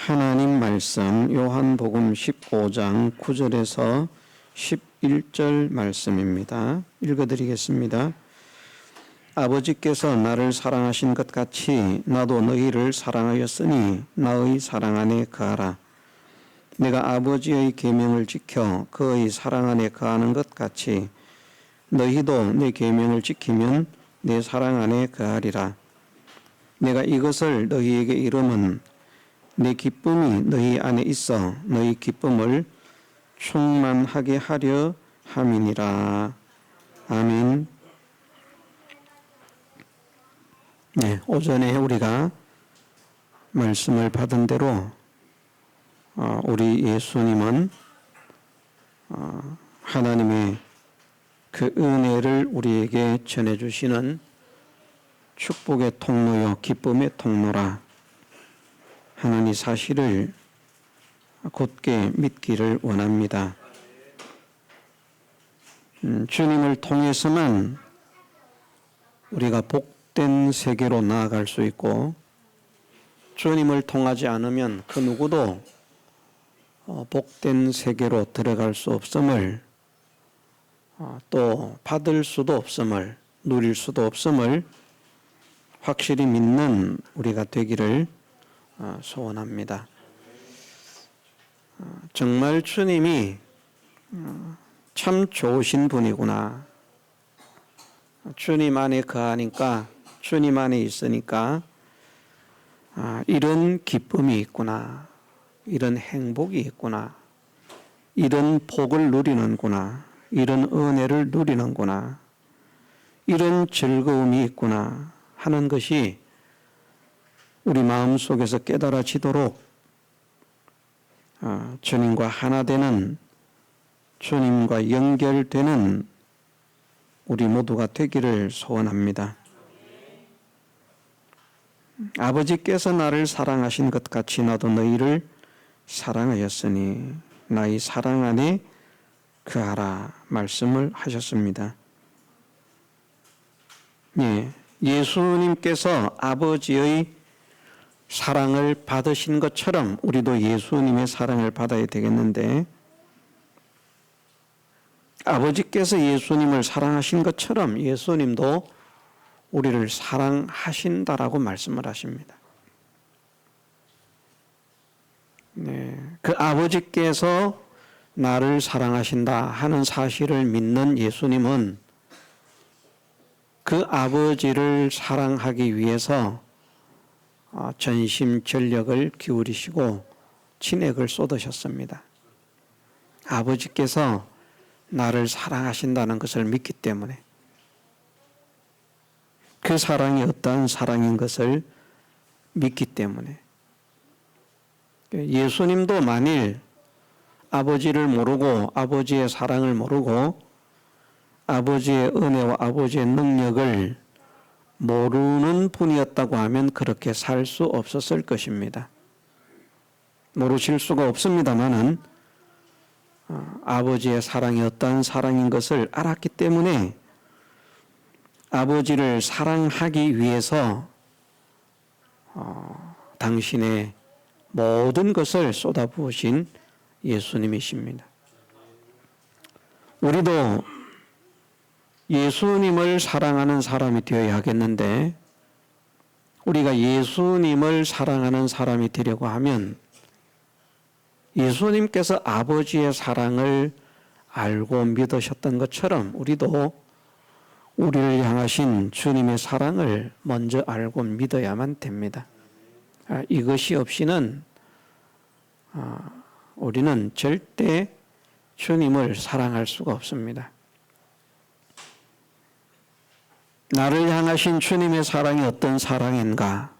하나님 말씀 요한복음 15장 9절에서 11절 말씀입니다. 읽어드리겠습니다. 아버지께서 나를 사랑하신 것 같이 나도 너희를 사랑하였으니 나의 사랑 안에 거하라. 내가 아버지의 계명을 지켜 그의 사랑 안에 거하는 것 같이 너희도 내 계명을 지키면 내 사랑 안에 거하리라. 내가 이것을 너희에게 이름은 내 기쁨이 너희 안에 있어 너희 기쁨을 충만하게 하려 함이니라. 아멘. 네, 오전에 우리가 말씀을 받은 대로 우리 예수님은 하나님의 그 은혜를 우리에게 전해주시는 축복의 통로요 기쁨의 통로라 하는 이 사실을 곧게 믿기를 원합니다. 주님을 통해서만 우리가 복된 세계로 나아갈 수 있고 주님을 통하지 않으면 그 누구도 복된 세계로 들어갈 수 없음을 또 받을 수도 없음을 누릴 수도 없음을 확실히 믿는 우리가 되기를 소원합니다. 정말 주님이 참 좋으신 분이구나. 주님 안에 거하니까 주님 안에 있으니까 이런 기쁨이 있구나. 이런 행복이 있구나. 이런 복을 누리는구나. 이런 은혜를 누리는구나. 이런 즐거움이 있구나 하는 것이 우리 마음속에서 깨달아지도록 주님과 하나 되는 주님과 연결되는 우리 모두가 되기를 소원합니다. 아버지께서 나를 사랑하신 것 같이 나도 너희를 사랑하였으니 나의 사랑 안에 거하라 말씀을 하셨습니다. 예, 예수님께서 아버지의 사랑을 받으신 것처럼 우리도 예수님의 사랑을 받아야 되겠는데 아버지께서 예수님을 사랑하신 것처럼 예수님도 우리를 사랑하신다라고 말씀을 하십니다. 네, 그 아버지께서 나를 사랑하신다 하는 사실을 믿는 예수님은 그 아버지를 사랑하기 위해서 전심전력을 기울이시고 진액을 쏟으셨습니다. 아버지께서 나를 사랑하신다는 것을 믿기 때문에 그 사랑이 어떠한 사랑인 것을 믿기 때문에 예수님도 만일 아버지를 모르고 아버지의 사랑을 모르고 아버지의 은혜와 아버지의 능력을 모르는 분이었다고 하면 그렇게 살 수 없었을 것입니다. 모르실 수가 없습니다만은 아버지의 사랑이 어떠한 사랑인 것을 알았기 때문에 아버지를 사랑하기 위해서 당신의 모든 것을 쏟아부으신 예수님이십니다. 우리도 예수님을 사랑하는 사람이 되어야 하겠는데 우리가 예수님을 사랑하는 사람이 되려고 하면 예수님께서 아버지의 사랑을 알고 믿으셨던 것처럼 우리도 우리를 향하신 주님의 사랑을 먼저 알고 믿어야만 됩니다. 이것이 없이는 우리는 절대 주님을 사랑할 수가 없습니다. 나를 향하신 주님의 사랑이 어떤 사랑인가?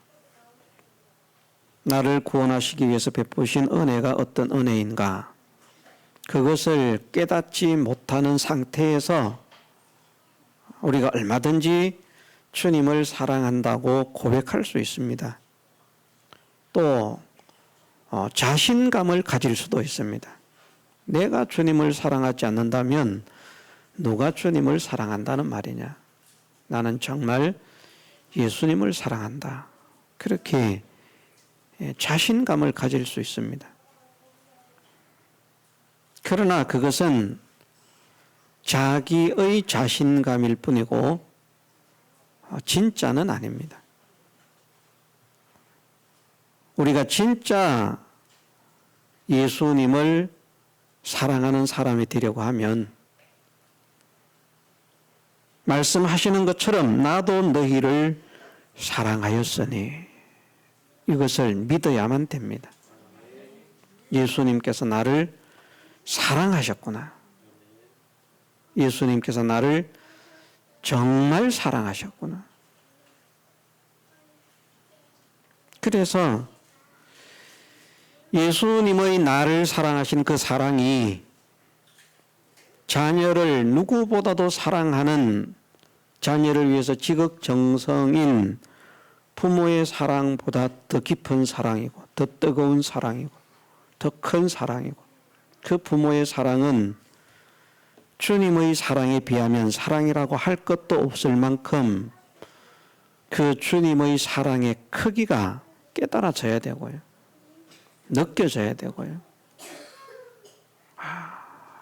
나를 구원하시기 위해서 베푸신 은혜가 어떤 은혜인가? 그것을 깨닫지 못하는 상태에서 우리가 얼마든지 주님을 사랑한다고 고백할 수 있습니다. 또 자신감을 가질 수도 있습니다. 내가 주님을 사랑하지 않는다면 누가 주님을 사랑한다는 말이냐? 나는 정말 예수님을 사랑한다. 그렇게 자신감을 가질 수 있습니다. 그러나 그것은 자기의 자신감일 뿐이고 진짜는 아닙니다. 우리가 진짜 예수님을 사랑하는 사람이 되려고 하면 말씀하시는 것처럼 나도 너희를 사랑하였으니 이것을 믿어야만 됩니다. 예수님께서 나를 사랑하셨구나. 예수님께서 나를 정말 사랑하셨구나. 그래서 예수님의 나를 사랑하신 그 사랑이 자녀를 누구보다도 사랑하는 자녀를 위해서 지극정성인 부모의 사랑보다 더 깊은 사랑이고 더 뜨거운 사랑이고 더 큰 사랑이고 그 부모의 사랑은 주님의 사랑에 비하면 사랑이라고 할 것도 없을 만큼 그 주님의 사랑의 크기가 깨달아져야 되고요. 느껴져야 되고요.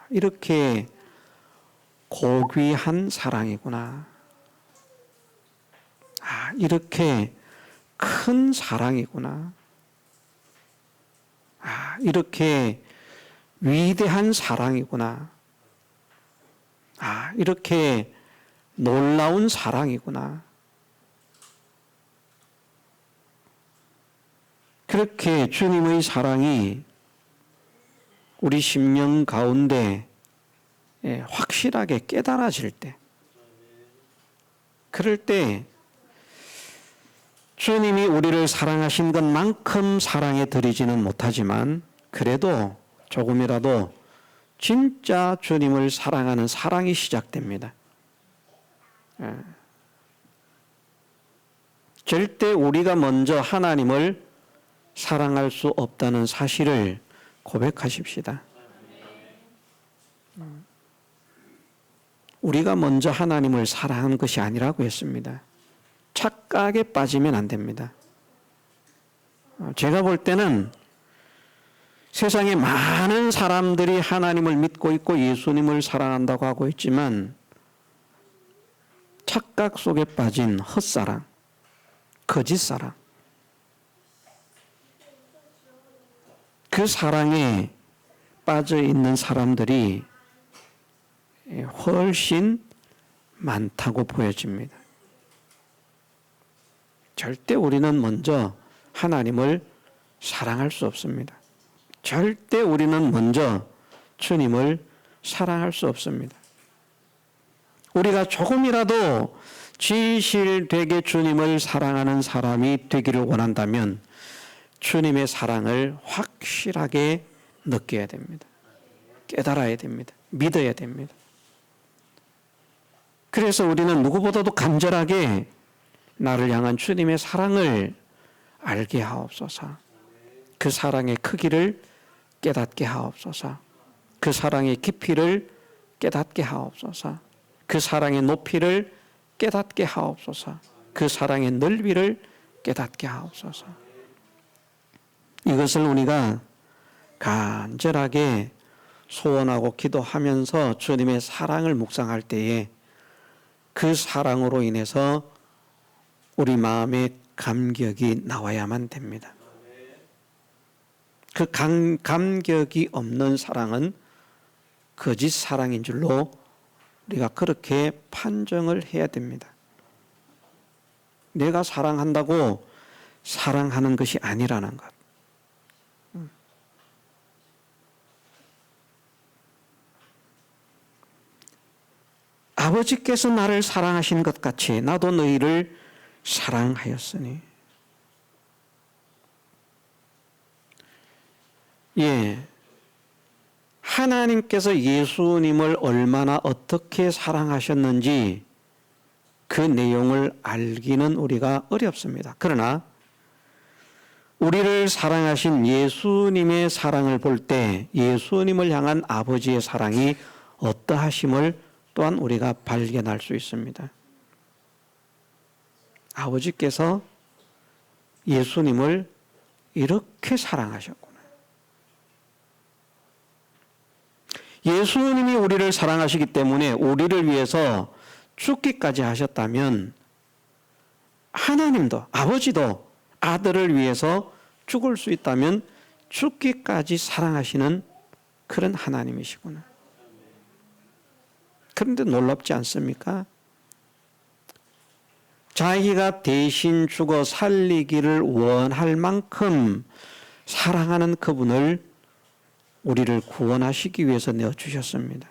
이렇게 고귀한 사랑이구나. 이렇게 큰 사랑이구나. 이렇게 위대한 사랑이구나. 이렇게 놀라운 사랑이구나. 그렇게 주님의 사랑이 우리 심령 가운데 확실하게 깨달아질 때, 그럴 때 주님이 우리를 사랑하신 것만큼 사랑해 드리지는 못하지만 그래도 조금이라도 진짜 주님을 사랑하는 사랑이 시작됩니다. 절대 우리가 먼저 하나님을 사랑할 수 없다는 사실을 고백하십시다. 우리가 먼저 하나님을 사랑한 것이 아니라고 했습니다. 착각에 빠지면 안 됩니다. 제가 볼 때는 세상에 많은 사람들이 하나님을 믿고 있고 예수님을 사랑한다고 하고 있지만 착각 속에 빠진 헛사랑, 거짓사랑, 그 사랑에 빠져 있는 사람들이 훨씬 많다고 보여집니다. 절대 우리는 먼저 하나님을 사랑할 수 없습니다. 절대 우리는 먼저 주님을 사랑할 수 없습니다. 우리가 조금이라도 진실되게 주님을 사랑하는 사람이 되기를 원한다면 주님의 사랑을 확실하게 느껴야 됩니다. 깨달아야 됩니다. 믿어야 됩니다. 그래서 우리는 누구보다도 간절하게 나를 향한 주님의 사랑을 알게 하옵소서. 그 사랑의 크기를 깨닫게 하옵소서. 그 사랑의 깊이를 깨닫게 하옵소서. 그 사랑의 높이를 깨닫게 하옵소서. 그 사랑의 넓이를 깨닫게 하옵소서. 이것을 우리가 간절하게 소원하고 기도하면서 주님의 사랑을 묵상할 때에 그 사랑으로 인해서 우리 마음에 감격이 나와야만 됩니다. 그 감격이 없는 사랑은 거짓 사랑인 줄로 우리가 그렇게 판정을 해야 됩니다. 내가 사랑한다고 사랑하는 것이 아니라는 것. 아버지께서 나를 사랑하신 것 같이 나도 너희를 사랑하였으니. 하나님께서 예수님을 얼마나 어떻게 사랑하셨는지 그 내용을 알기는 우리가 어렵습니다. 그러나 우리를 사랑하신 예수님의 사랑을 볼 때 예수님을 향한 아버지의 사랑이 어떠하심을 또한 우리가 발견할 수 있습니다. 아버지께서 예수님을 이렇게 사랑하셨구나. 예수님이 우리를 사랑하시기 때문에 우리를 위해서 죽기까지 하셨다면 하나님도, 아버지도 아들을 위해서 죽을 수 있다면 죽기까지 사랑하시는 그런 하나님이시구나. 그런데 놀랍지 않습니까? 자기가 대신 죽어 살리기를 원할 만큼 사랑하는 그분을 우리를 구원하시기 위해서 내어주셨습니다.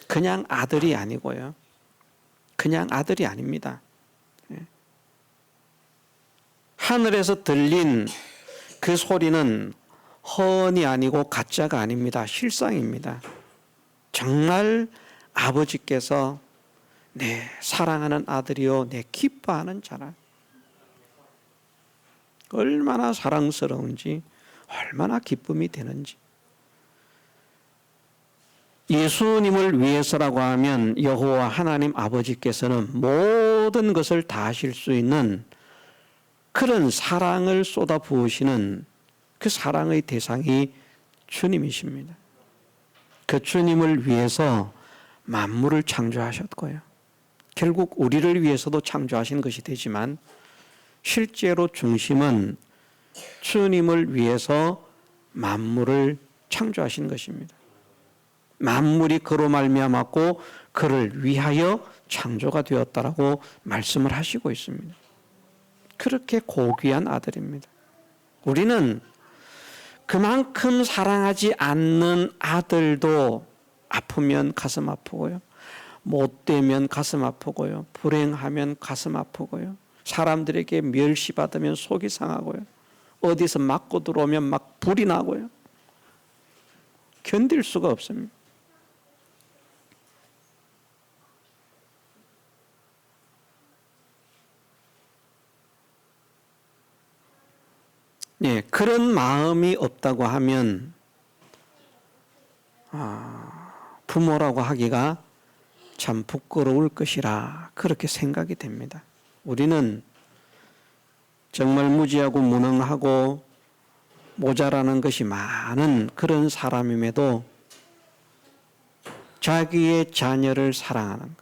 그냥 아들이 아니고요. 그냥 아들이 아닙니다. 하늘에서 들린 그 소리는 허언이 아니고 가짜가 아닙니다. 실상입니다. 정말 아버지께서 내 사랑하는 아들이요 내 기뻐하는 자라. 얼마나 사랑스러운지, 얼마나 기쁨이 되는지. 예수님을 위해서라고 하면 여호와 하나님 아버지께서는 모든 것을 다 하실 수 있는 그런 사랑을 쏟아 부으시는 그 사랑의 대상이 주님이십니다. 그 주님을 위해서 만물을 창조하셨고요. 결국 우리를 위해서도 창조하신 것이 되지만 실제로 중심은 주님을 위해서 만물을 창조하신 것입니다. 만물이 그로 말미암았고 그를 위하여 창조가 되었다라고 말씀을 하시고 있습니다. 그렇게 고귀한 아들입니다. 우리는 그만큼 사랑하지 않는 아들도 아프면 가슴 아프고요. 못되면 가슴 아프고요. 불행하면 가슴 아프고요. 사람들에게 멸시받으면 속이 상하고요. 어디서 맞고 들어오면 막 불이 나고요. 견딜 수가 없습니다. 예, 그런 마음이 없다고 하면 부모라고 하기가 참 부끄러울 것이라 그렇게 생각이 됩니다. 우리는 정말 무지하고 무능하고 모자라는 것이 많은 그런 사람임에도 자기의 자녀를 사랑하는 것.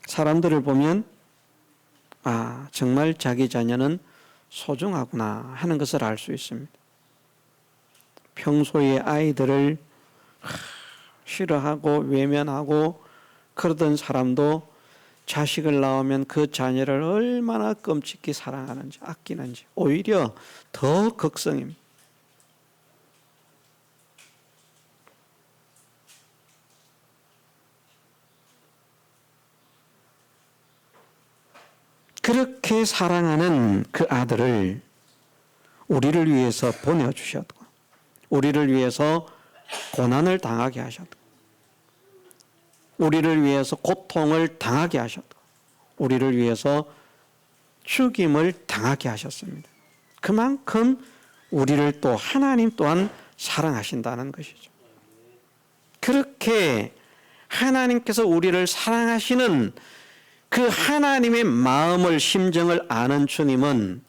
사람들을 보면 정말 자기 자녀는 소중하구나 하는 것을 알 수 있습니다. 평소에 아이들을 싫어하고 외면하고 그러던 사람도 자식을 낳으면 그 자녀를 얼마나 끔찍히 사랑하는지 아끼는지 오히려 더 극성입니다. 그렇게 사랑하는 그 아들을 우리를 위해서 보내주셨고 우리를 위해서 고난을 당하게 하셨고 우리를 위해서 고통을 당하게 하셨고 우리를 위해서 죽임을 당하게 하셨습니다. 그만큼 우리를 또 하나님 또한 사랑하신다는 것이죠. 그렇게 하나님께서 우리를 사랑하시는 그 하나님의 마음을 심정을 아는 주님은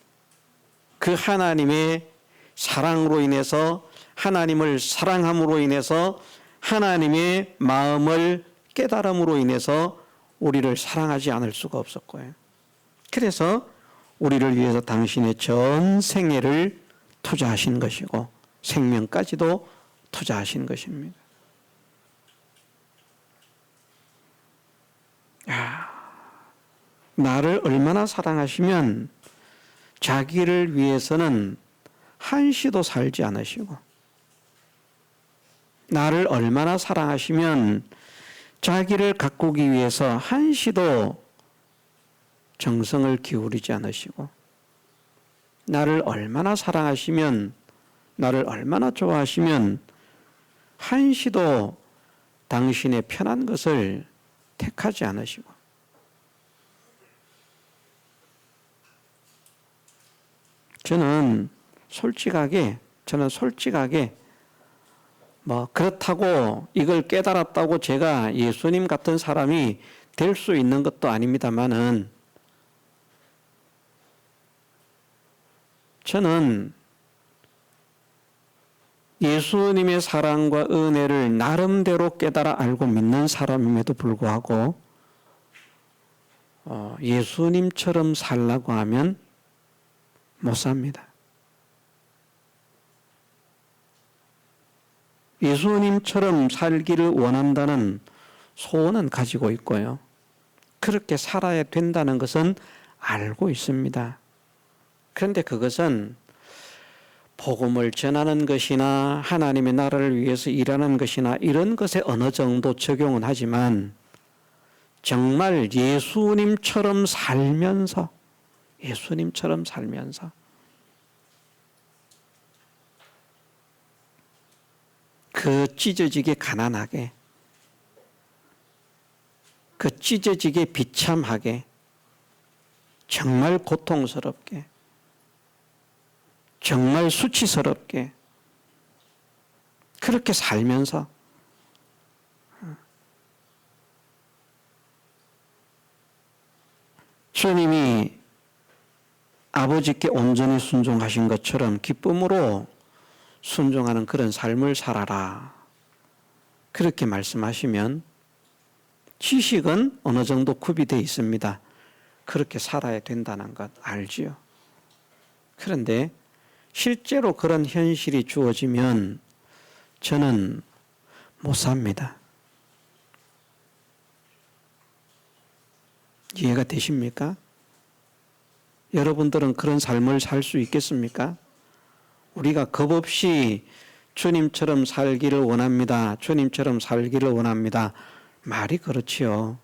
그 하나님의 사랑으로 인해서 하나님을 사랑함으로 인해서 하나님의 마음을 깨달음으로 인해서 우리를 사랑하지 않을 수가 없었고요. 그래서 우리를 위해서 당신의 전 생애를 투자하신 것이고 생명까지도 투자하신 것입니다. 나를 얼마나 사랑하시면 자기를 위해서는 한시도 살지 않으시고 나를 얼마나 사랑하시면 자기를 가꾸기 위해서 한시도 정성을 기울이지 않으시고 나를 얼마나 사랑하시면 나를 얼마나 좋아하시면 한시도 당신의 편한 것을 택하지 않으시고 저는 솔직하게 그렇다고 이걸 깨달았다고 제가 예수님 같은 사람이 될 수 있는 것도 아닙니다만은 저는 예수님의 사랑과 은혜를 나름대로 깨달아 알고 믿는 사람임에도 불구하고 예수님처럼 살라고 하면 못 삽니다. 예수님처럼 살기를 원한다는 소원은 가지고 있고요. 그렇게 살아야 된다는 것은 알고 있습니다. 그런데 그것은 복음을 전하는 것이나 하나님의 나라를 위해서 일하는 것이나 이런 것에 어느 정도 적용은 하지만 정말 예수님처럼 살면서 그 찢어지게 가난하게, 그 찢어지게 비참하게, 정말 고통스럽게, 정말 수치스럽게 그렇게 살면서 주님이 아버지께 온전히 순종하신 것처럼 기쁨으로 순종하는 그런 삶을 살아라. 그렇게 말씀하시면 지식은 어느 정도 구비되어 있습니다. 그렇게 살아야 된다는 것 알지요. 그런데 실제로 그런 현실이 주어지면 저는 못 삽니다. 이해가 되십니까? 여러분들은 그런 삶을 살 수 있겠습니까? 우리가 겁없이 주님처럼 살기를 원합니다. 주님처럼 살기를 원합니다. 말이 그렇지요.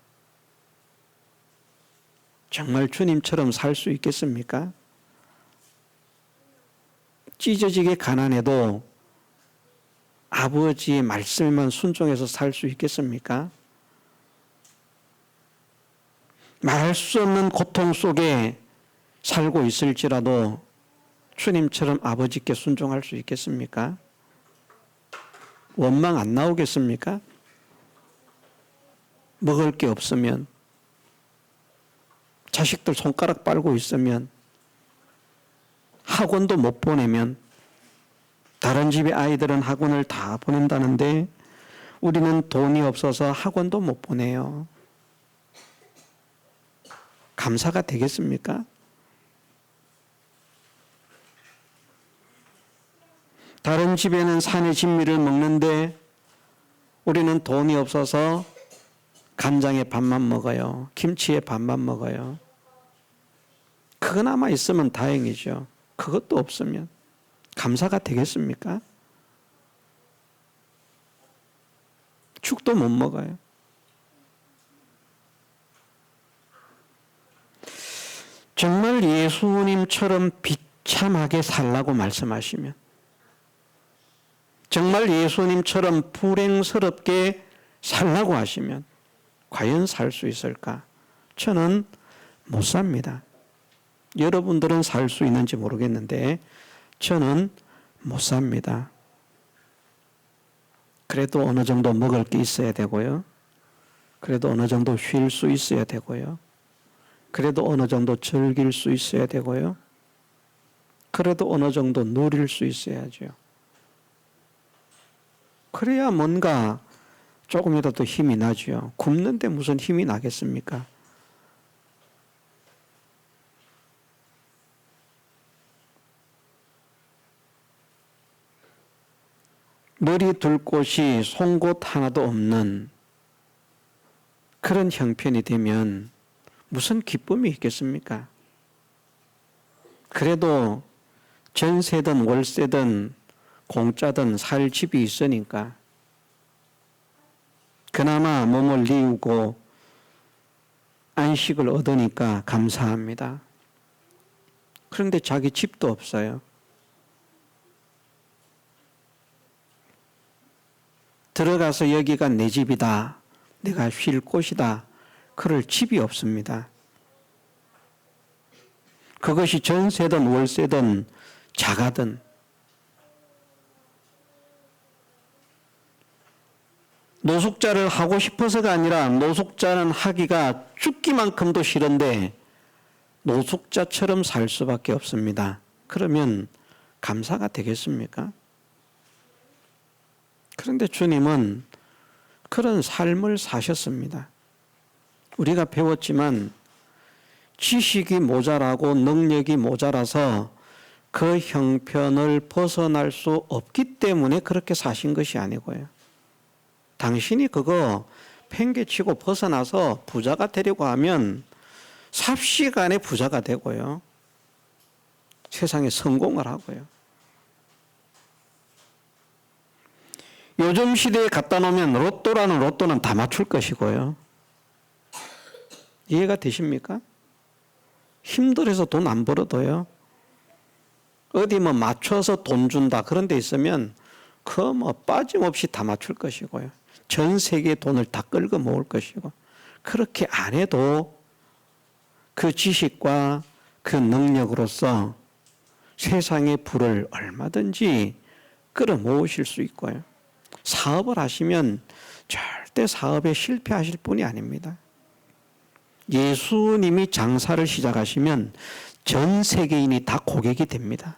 정말 주님처럼 살 수 있겠습니까? 찢어지게 가난해도 아버지의 말씀에만 순종해서 살 수 있겠습니까? 말할 수 없는 고통 속에 살고 있을지라도 주님처럼 아버지께 순종할 수 있겠습니까? 원망 안 나오겠습니까? 먹을 게 없으면, 자식들 손가락 빨고 있으면, 학원도 못 보내면, 다른 집의 아이들은 학원을 다 보낸다는데 우리는 돈이 없어서 학원도 못 보내요. 감사가 되겠습니까? 다른 집에는 산의 진미를 먹는데 우리는 돈이 없어서 간장에 밥만 먹어요. 김치에 밥만 먹어요. 그거나마 있으면 다행이죠. 그것도 없으면 감사가 되겠습니까? 죽도 못 먹어요. 정말 예수님처럼 비참하게 살라고 말씀하시면, 정말 예수님처럼 불행스럽게 살라고 하시면 과연 살 수 있을까? 저는 못 삽니다. 여러분들은 살 수 있는지 모르겠는데 저는 못 삽니다. 그래도 어느 정도 먹을 게 있어야 되고요. 그래도 어느 정도 쉴 수 있어야 되고요. 그래도 어느 정도 즐길 수 있어야 되고요. 그래도 어느 정도 누릴 수 있어야죠. 그래야 뭔가 조금이라도 힘이 나죠. 굶는데 무슨 힘이 나겠습니까? 머리 둘 곳이 송곳 하나도 없는 그런 형편이 되면 무슨 기쁨이 있겠습니까? 그래도 전세든 월세든 공짜든 살 집이 있으니까 그나마 몸을 뉘우고 안식을 얻으니까 감사합니다. 그런데 자기 집도 없어요. 들어가서 여기가 내 집이다, 내가 쉴 곳이다, 그럴 집이 없습니다. 그것이 전세든 월세든 자가든 노숙자를 하고 싶어서가 아니라 노숙자는 하기가 죽기만큼도 싫은데 노숙자처럼 살 수밖에 없습니다. 그러면 감사가 되겠습니까? 그런데 주님은 그런 삶을 사셨습니다. 우리가 배웠지만 지식이 모자라고 능력이 모자라서 그 형편을 벗어날 수 없기 때문에 그렇게 사신 것이 아니고요. 당신이 그거 팽개치고 벗어나서 부자가 되려고 하면 삽시간에 부자가 되고요. 세상에 성공을 하고요. 요즘 시대에 갖다 놓으면 로또라는 로또는 다 맞출 것이고요. 이해가 되십니까? 힘들어서 돈 안 벌어도요. 어디 뭐 맞춰서 돈 준다 그런 데 있으면 그 뭐 빠짐없이 다 맞출 것이고요. 전 세계의 돈을 다 끌고 모을 것이고, 그렇게 안 해도 그 지식과 그 능력으로서 세상의 부를 얼마든지 끌어모으실 수 있고요. 사업을 하시면 절대 사업에 실패하실 분이 아닙니다. 예수님이 장사를 시작하시면 전 세계인이 다 고객이 됩니다.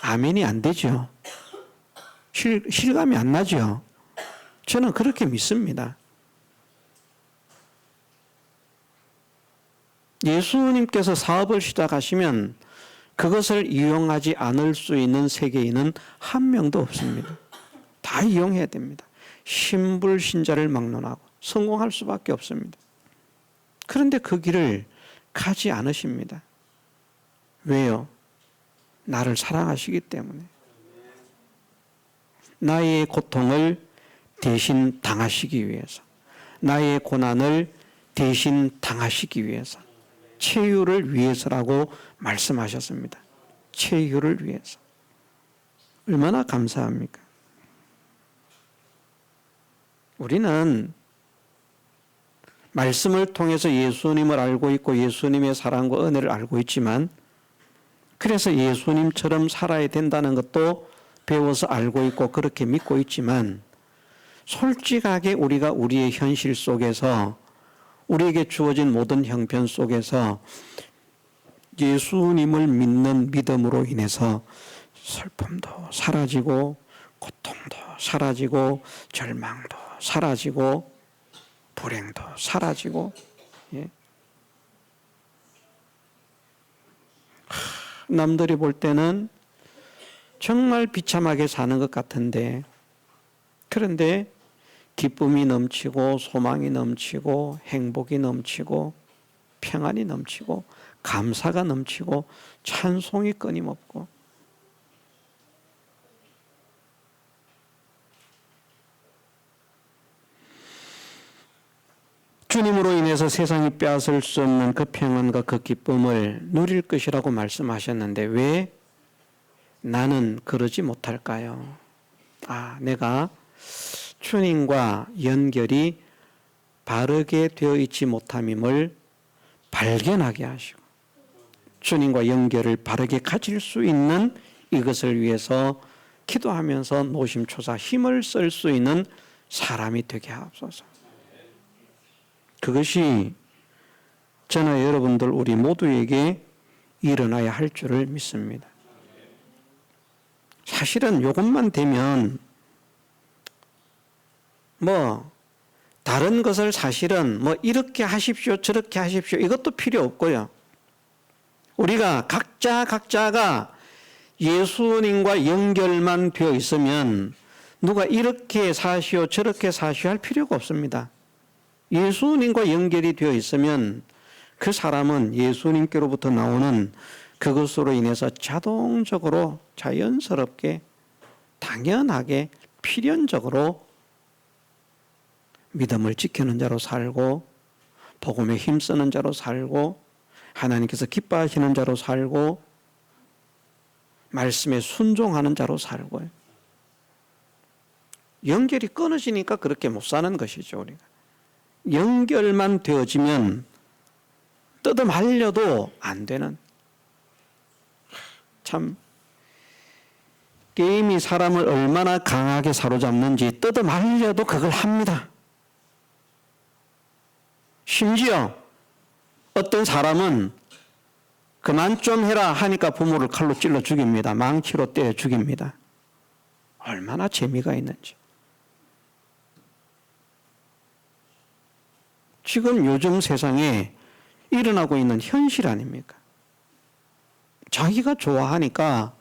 아멘이 안 되죠. 실감이 안 나죠. 저는 그렇게 믿습니다. 예수님께서 사업을 시작하시면 그것을 이용하지 않을 수 있는 세계인은 한 명도 없습니다. 다 이용해야 됩니다. 신불신자를 막론하고 성공할 수밖에 없습니다. 그런데 그 길을 가지 않으십니다. 왜요? 나를 사랑하시기 때문에. 나의 고통을 대신 당하시기 위해서, 나의 고난을 대신 당하시기 위해서, 치유를 위해서라고 말씀하셨습니다. 치유를 위해서. 얼마나 감사합니까? 우리는 말씀을 통해서 예수님을 알고 있고 예수님의 사랑과 은혜를 알고 있지만, 그래서 예수님처럼 살아야 된다는 것도 배워서 알고 있고 그렇게 믿고 있지만, 솔직하게 우리가 우리의 현실 속에서 우리에게 주어진 모든 형편 속에서 예수님을 믿는 믿음으로 인해서 슬픔도 사라지고 고통도 사라지고 절망도 사라지고 불행도 사라지고, 예. 남들이 볼 때는 정말 비참하게 사는 것 같은데, 그런데 기쁨이 넘치고 소망이 넘치고 행복이 넘치고 평안이 넘치고 감사가 넘치고 찬송이 끊임없고, 주님으로 인해서 세상이 빼앗을 수 없는 그 평안과 그 기쁨을 누릴 것이라고 말씀하셨는데 왜 나는 그러지 못할까요? 내가 주님과 연결이 바르게 되어 있지 못함임을 발견하게 하시고, 주님과 연결을 바르게 가질 수 있는 이것을 위해서 기도하면서 노심초사 힘을 쓸 수 있는 사람이 되게 하옵소서. 그것이 저나 여러분들 우리 모두에게 일어나야 할 줄을 믿습니다. 사실은 이것만 되면 다른 것을 사실은 이렇게 하십시오 저렇게 하십시오 이것도 필요 없고요. 우리가 각자가 예수님과 연결만 되어 있으면 누가 이렇게 사시오 저렇게 사시오 할 필요가 없습니다. 예수님과 연결이 되어 있으면 그 사람은 예수님께로부터 나오는 그것으로 인해서 자동적으로 자연스럽게 당연하게 필연적으로 믿음을 지키는 자로 살고 복음에 힘쓰는 자로 살고 하나님께서 기뻐하시는 자로 살고 말씀에 순종하는 자로 살고요. 연결이 끊어지니까 그렇게 못 사는 것이죠. 우리가 연결만 되어지면 뜯어말려도 안 되는, 참 게임이 사람을 얼마나 강하게 사로잡는지 뜯어말려도 그걸 합니다. 심지어 어떤 사람은 그만 좀 해라 하니까 부모를 칼로 찔러 죽입니다. 망치로 때려 죽입니다. 얼마나 재미가 있는지. 지금 요즘 세상에 일어나고 있는 현실 아닙니까? 자기가 좋아하니까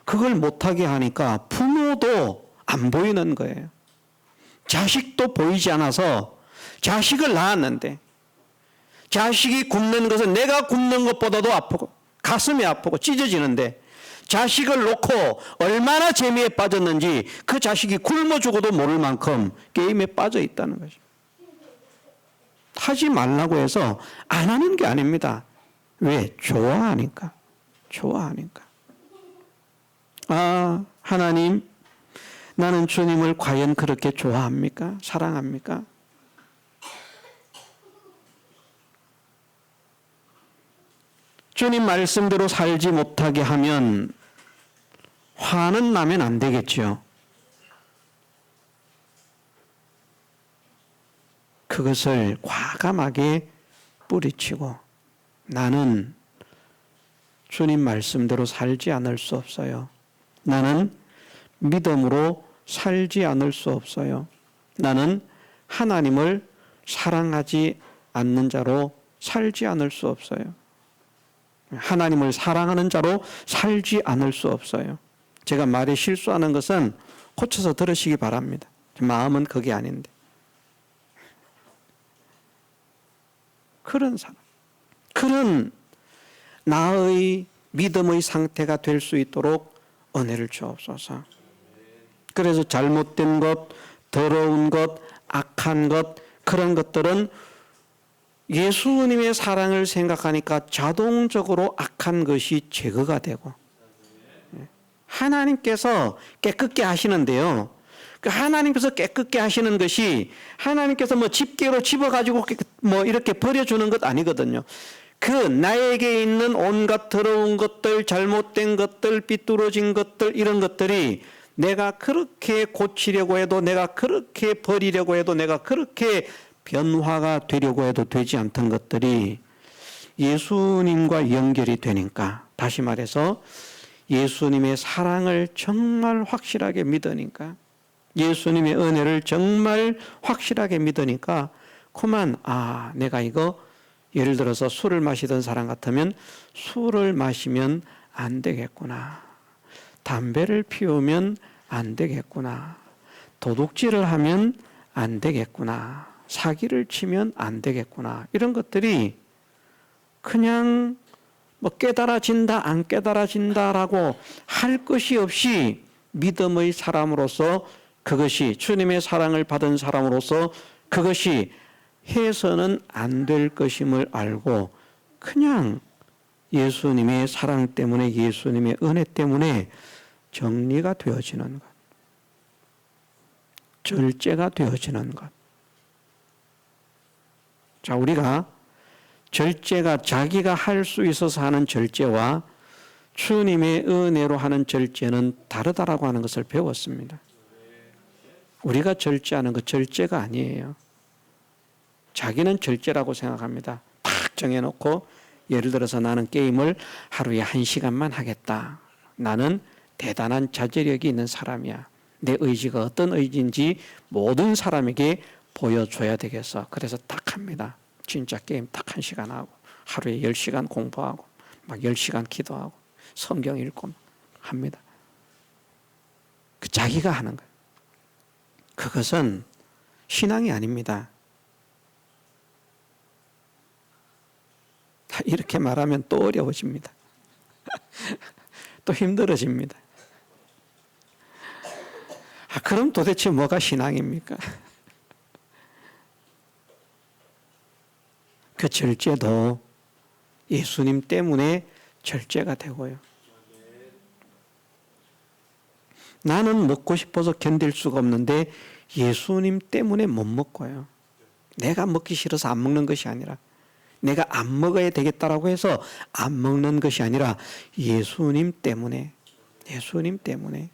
그걸 못하게 하니까 부모도 안 보이는 거예요. 자식도 보이지 않아서 자식을 낳았는데 자식이 굶는 것은 내가 굶는 것보다도 아프고 가슴이 아프고 찢어지는데 자식을 놓고 얼마나 재미에 빠졌는지 그 자식이 굶어 죽어도 모를 만큼 게임에 빠져 있다는 것이죠. 하지 말라고 해서 안 하는 게 아닙니다. 왜? 좋아하니까. 좋아하니까. 아, 하나님, 나는 주님을 과연 그렇게 좋아합니까? 사랑합니까? 주님 말씀대로 살지 못하게 하면 화는 나면 안 되겠죠. 그것을 과감하게 뿌리치고 나는 주님 말씀대로 살지 않을 수 없어요. 나는 믿음으로 살지 않을 수 없어요. 나는 하나님을 사랑하지 않는 자로 살지 않을 수 없어요. 하나님을 사랑하는 자로 살지 않을 수 없어요. 제가 말에 실수하는 것은 고쳐서 들으시기 바랍니다. 마음은 그게 아닌데. 그런 사람, 그런 나의 믿음의 상태가 될 수 있도록 은혜를 주옵소서. 그래서 잘못된 것, 더러운 것, 악한 것, 그런 것들은 예수님의 사랑을 생각하니까 자동적으로 악한 것이 제거가 되고, 하나님께서 깨끗게 하시는데요. 그 하나님께서 깨끗게 하시는 것이 하나님께서 뭐 집게로 집어가지고 뭐 이렇게 버려주는 것 아니거든요. 그 나에게 있는 온갖 더러운 것들, 잘못된 것들, 삐뚤어진 것들, 이런 것들이 내가 그렇게 고치려고 해도, 내가 그렇게 버리려고 해도, 내가 그렇게 변화가 되려고 해도 되지 않던 것들이 예수님과 연결이 되니까, 다시 말해서 예수님의 사랑을 정말 확실하게 믿으니까, 예수님의 은혜를 정말 확실하게 믿으니까 그만, 아, 내가 이거 예를 들어서 술을 마시던 사람 같으면 술을 마시면 안 되겠구나, 담배를 피우면 안 되겠구나, 도둑질을 하면 안 되겠구나, 사기를 치면 안 되겠구나, 이런 것들이 그냥 뭐 깨달아진다 안 깨달아진다라고 할 것이 없이 믿음의 사람으로서, 그것이 주님의 사랑을 받은 사람으로서 그것이 해서는 안 될 것임을 알고 그냥 예수님의 사랑 때문에, 예수님의 은혜 때문에 정리가 되어지는 것, 절제가 되어지는 것. 자, 우리가 절제가 자기가 할 수 있어서 하는 절제와 주님의 은혜로 하는 절제는 다르다라고 하는 것을 배웠습니다. 우리가 절제하는 것 절제가 아니에요. 자기는 절제라고 생각합니다. 딱 정해놓고, 예를 들어서 나는 게임을 하루에 1시간만 하겠다. 나는 대단한 자제력이 있는 사람이야. 내 의지가 어떤 의지인지 모든 사람에게 보여줘야 되겠어. 그래서 딱 합니다. 진짜 게임 딱 1시간 하고, 하루에 10시간 공부하고, 막 10시간 기도하고, 성경 읽고 합니다. 그 자기가 하는 거예요. 그것은 신앙이 아닙니다. 이렇게 말하면 또 어려워집니다. 또 힘들어집니다. 아, 그럼 도대체 뭐가 신앙입니까? 그 절제도 예수님 때문에 절제가 되고요. 나는 먹고 싶어서 견딜 수가 없는데 예수님 때문에 못 먹고요. 내가 먹기 싫어서 안 먹는 것이 아니라, 내가 안 먹어야 되겠다라고 해서 안 먹는 것이 아니라 예수님 때문에, 예수님 때문에,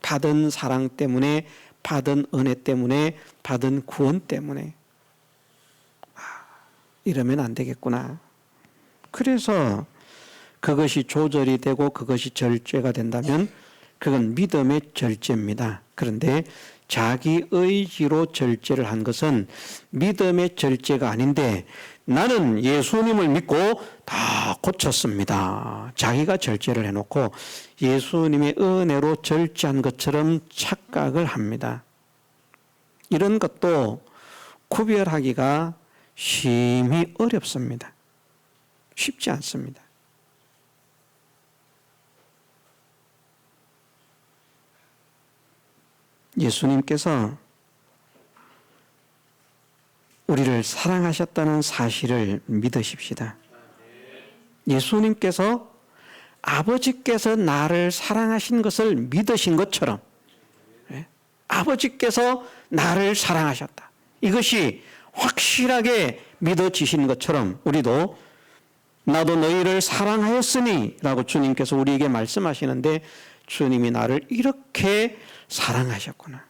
받은 사랑 때문에, 받은 은혜 때문에, 받은 구원 때문에. 이러면 안 되겠구나. 그래서 그것이 조절이 되고 그것이 절제가 된다면 그건 믿음의 절제입니다. 그런데 자기 의지로 절제를 한 것은 믿음의 절제가 아닌데 나는 예수님을 믿고 다 고쳤습니다. 자기가 절제를 해놓고 예수님의 은혜로 절제한 것처럼 착각을 합니다. 이런 것도 구별하기가 심히 어렵습니다. 쉽지 않습니다. 예수님께서 우리를 사랑하셨다는 사실을 믿으십시다. 예수님께서 아버지께서 나를 사랑하신 것을 믿으신 것처럼 아버지께서 나를 사랑하셨다. 이것이 확실하게 믿어지신 것처럼 우리도 나도 너희를 사랑하였으니 라고 주님께서 우리에게 말씀하시는데 주님이 나를 이렇게 사랑하셨구나.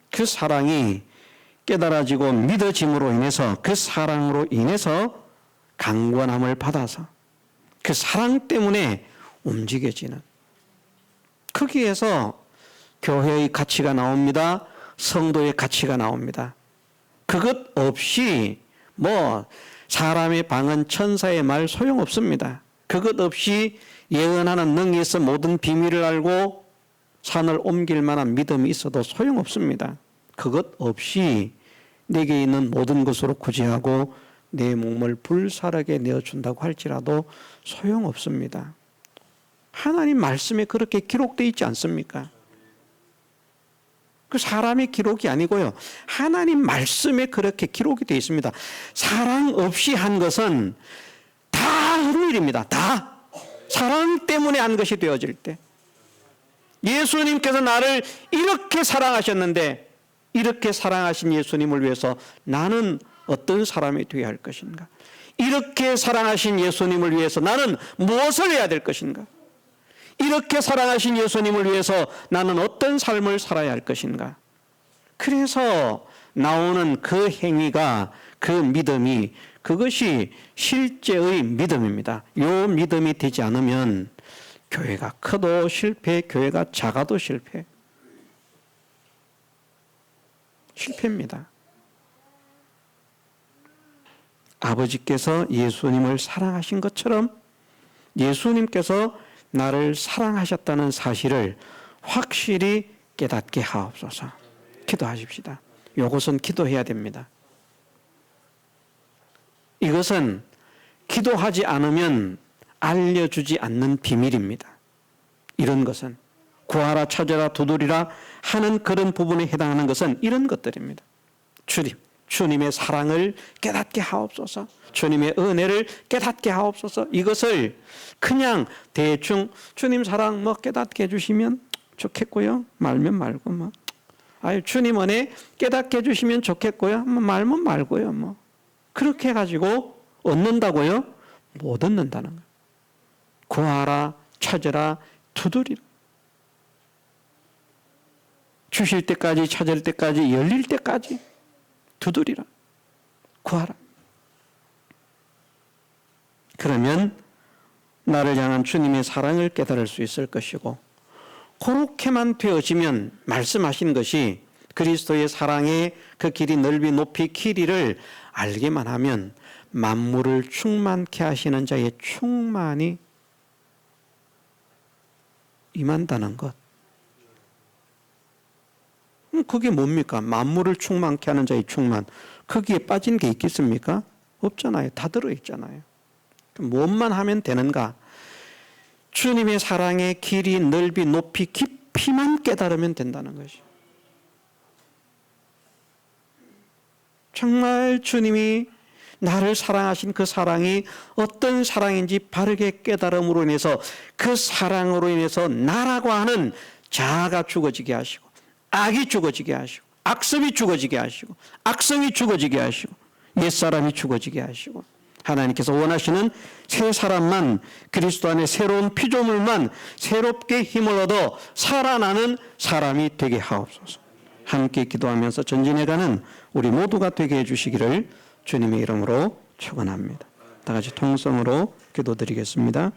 그 사랑이 깨달아지고 믿어짐으로 인해서 그 사랑으로 인해서 강권함을 받아서 그 사랑 때문에 움직여지는 거기에서 교회의 가치가 나옵니다. 성도의 가치가 나옵니다. 그것 없이 사람의 방언 천사의 말 소용없습니다. 그것 없이 예언하는 능이 있어 모든 비밀을 알고 산을 옮길 만한 믿음이 있어도 소용없습니다. 그것 없이 내게 있는 모든 것으로 구제하고 내 몸을 불사르게 내어준다고 할지라도 소용없습니다. 하나님 말씀에 그렇게 기록되어 있지 않습니까? 그 사람의 기록이 아니고요. 하나님 말씀에 그렇게 기록이 되어 있습니다. 사랑 없이 한 것은 다 헛일입니다. 다. 사랑 때문에 한 것이 되어질 때. 예수님께서 나를 이렇게 사랑하셨는데 이렇게 사랑하신 예수님을 위해서 나는 어떤 사람이 되어야 할 것인가? 이렇게 사랑하신 예수님을 위해서 나는 무엇을 해야 될 것인가? 이렇게 사랑하신 예수님을 위해서 나는 어떤 삶을 살아야 할 것인가? 그래서 나오는 그 행위가 그 믿음이 그것이 실제의 믿음입니다. 이 믿음이 되지 않으면 교회가 커도 실패, 교회가 작아도 실패. 실패입니다. 아버지께서 예수님을 사랑하신 것처럼 예수님께서 나를 사랑하셨다는 사실을 확실히 깨닫게 하옵소서. 기도하십시다. 이것은 기도해야 됩니다. 이것은 기도하지 않으면 알려주지 않는 비밀입니다. 이런 것은 구하라 찾아라 두드리라 하는 그런 부분에 해당하는 것은 이런 것들입니다. 주님의 사랑을 깨닫게 하옵소서. 주님의 은혜를 깨닫게 하옵소서. 이것을 그냥 대충 주님 사랑 깨닫게 해주시면 좋겠고요. 말면 말고 주님 은혜 깨닫게 해주시면 좋겠고요. 말면 말고요. 그렇게 해가지고 얻는다고요? 못 얻는다는 거예요. 구하라 찾으라 두드리라. 주실 때까지 찾을 때까지 열릴 때까지 두드리라. 구하라. 그러면 나를 향한 주님의 사랑을 깨달을 수 있을 것이고 그렇게만 되어지면 말씀하신 것이 그리스도의 사랑의 그 길이 넓이 높이 길이를 알게만 하면 만물을 충만케 하시는 자의 충만이 임한다는 것. 그게 뭡니까? 만물을 충만케 하는 자의 충만. 거기에 빠진 게 있겠습니까? 없잖아요. 다 들어있잖아요. 무엇만 하면 되는가? 주님의 사랑의 길이 넓이 높이 깊이만 깨달으면 된다는 것이. 정말 주님이 나를 사랑하신 그 사랑이 어떤 사랑인지 바르게 깨달음으로 인해서 그 사랑으로 인해서 나라고 하는 자아가 죽어지게 하시고 악이 죽어지게 하시고 악습이 죽어지게 하시고 악성이 죽어지게 하시고 옛사람이 죽어지게 하시고 하나님께서 원하시는 새 사람만 그리스도 안에 새로운 피조물만 새롭게 힘을 얻어 살아나는 사람이 되게 하옵소서. 함께 기도하면서 전진해가는 우리 모두가 되게 해주시기를 주님의 이름으로 축원합니다. 다 같이 통성으로 기도드리겠습니다.